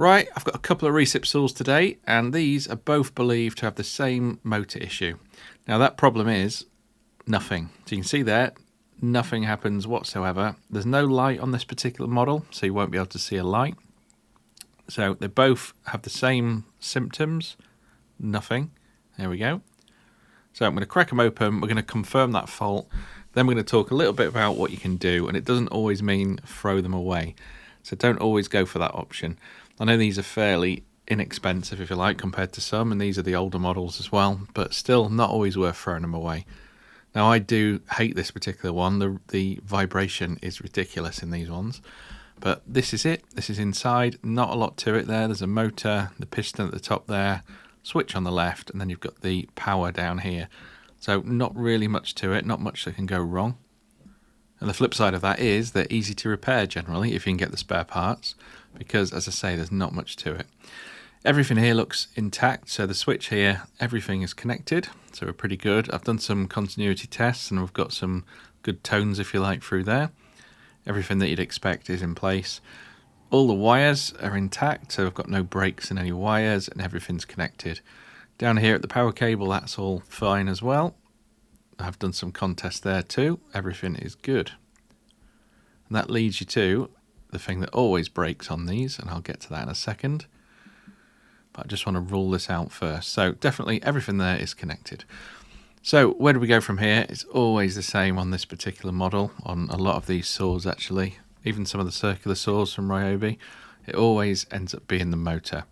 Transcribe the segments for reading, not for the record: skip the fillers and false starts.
Right, I've got a couple of Recip saws today, and these are both believed to have the same motor issue. Now that problem is nothing. So you can see there, nothing happens whatsoever. There's no light on this particular model, so you won't be able to see a light. So they both have the same symptoms, nothing. There we go. So I'm going to crack them open, we're going to confirm that fault, then we're going to talk a little bit about what you can do, and it doesn't always mean throw them away. So don't always go for that option. I know these are fairly inexpensive, if you like, compared to some, and these are the older models as well, but still not always worth throwing them away. Now I do hate this particular one. The vibration is ridiculous in these ones, but this is it. This is inside, not a lot to it there. There's a motor, the piston at the top there, switch on the left, and then you've got the power down here. So not really much to it, not much that can go wrong. And the flip side of that is they're easy to repair generally if you can get the spare parts, because as I say, there's not much to it. Everything here looks intact, so the switch here, everything is connected, so we're pretty good. I've done some continuity tests and we've got some good tones, if you like, through there. Everything that you'd expect is in place. All the wires are intact, so I've got no breaks in any wires and everything's connected. Down here at the power cable, that's all fine as well. I've done some contests there too. Everything is good. And that leads you to the thing that always breaks on these, and I'll get to that in a second. But I just want to rule this out first. So definitely everything there is connected. So where do we go from here? It's always the same on this particular model, on a lot of these saws actually. Even some of the circular saws from Ryobi, it always ends up being the motor.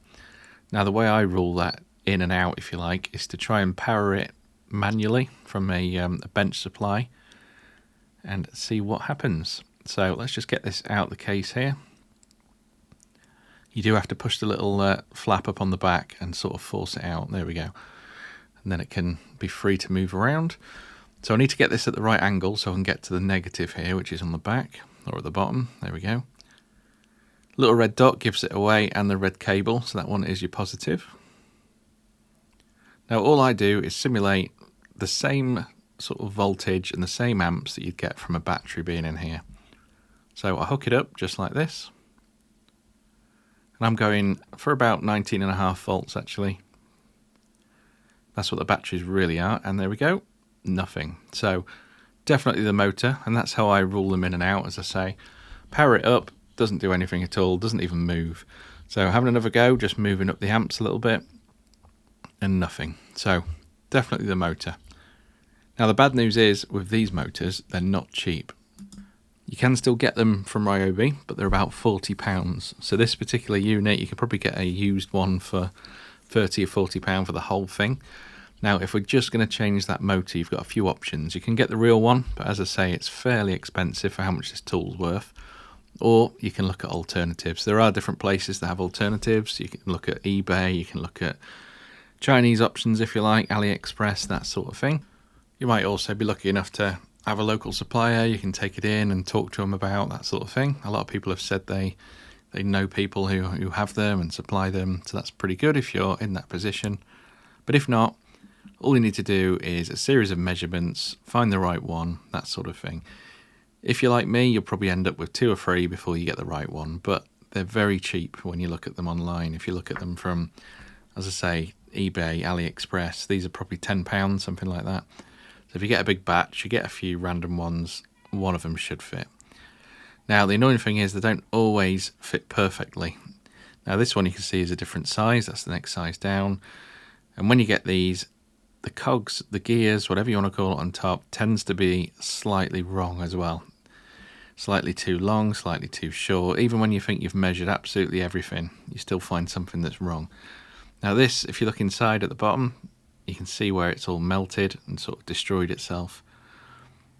Now the way I rule that in and out, if you like, is to try and power it manually from a bench supply and see what happens. So let's just get this out of the case here. You do have to push the little flap up on the back and sort of force it out. There we go. And then it can be free to move around. So I need to get this at the right angle so I can get to the negative here, which is on the back or at the bottom. There we go. Little red dot gives it away, and the red cable, so that one is your positive. Now all I do is simulate the same sort of voltage and the same amps that you'd get from a battery being in here. So I hook it up just like this. And I'm going for about 19.5 volts actually. That's what the batteries really are, and there we go, nothing. So definitely the motor, and that's how I rule them in and out, as I say. Power it up, doesn't do anything at all, doesn't even move. So having another go, just moving up the amps a little bit, and nothing. So definitely the motor. Now the bad news is with these motors, they're not cheap. You can still get them from Ryobi, but they're about £40. So this particular unit, you could probably get a used one for £30 or £40 for the whole thing. Now if we're just going to change that motor, you've got a few options. You can get the real one, but as I say, it's fairly expensive for how much this tool's worth. Or you can look at alternatives. There are different places that have alternatives. You can look at eBay, you can look at Chinese options if you like, AliExpress, that sort of thing. You might also be lucky enough to have a local supplier. You can take it in and talk to them about that sort of thing. A lot of people have said they know people who have them and supply them, so that's pretty good if you're in that position. But if not, all you need to do is a series of measurements, find the right one, that sort of thing. If you're like me, you'll probably end up with 2 or 3 before you get the right one, but they're very cheap when you look at them online. If you look at them from, as I say, eBay, AliExpress, these are probably £10, something like that. So if you get a big batch, you get a few random ones, one of them should fit. Now the annoying thing is they don't always fit perfectly. Now this one you can see is a different size, that's the next size down. And when you get these, the cogs, the gears, whatever you want to call it on top, tends to be slightly wrong as well. Slightly too long, slightly too short. Even when you think you've measured absolutely everything, you still find something that's wrong. Now this, if you look inside at the bottom, you can see where it's all melted and sort of destroyed itself.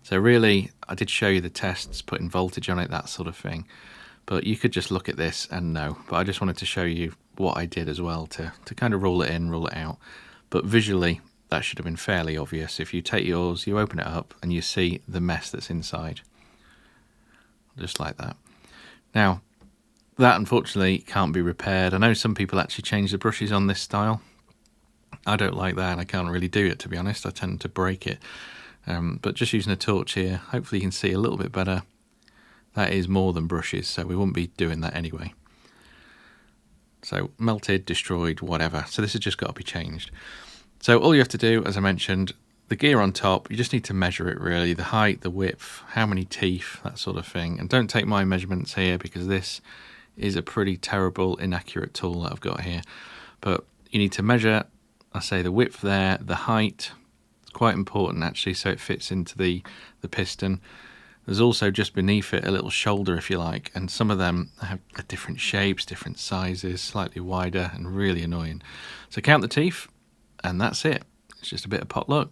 So really, I did show you the tests, putting voltage on it, that sort of thing. But you could just look at this and know. But I just wanted to show you what I did as well to kind of rule it in, rule it out. But visually, that should have been fairly obvious. If you take yours, you open it up and you see the mess that's inside. Just like that. Now, that unfortunately can't be repaired. I know some people actually change the brushes on this style. I don't like that, and I can't really do it, to be honest. I tend to break it. But just using a torch here, hopefully you can see a little bit better. That is more than brushes, so we wouldn't be doing that anyway. So melted, destroyed, whatever. So this has just got to be changed. So all you have to do, as I mentioned, the gear on top, you just need to measure it really, the height, the width, how many teeth, that sort of thing. And don't take my measurements here because this is a pretty terrible, inaccurate tool that I've got here. But you need to measure, I say, the width there, the height. It's quite important actually, so it fits into the piston. There's also just beneath it a little shoulder, if you like, and some of them have different shapes, different sizes, slightly wider and really annoying. So count the teeth, and that's it. It's just a bit of pot luck.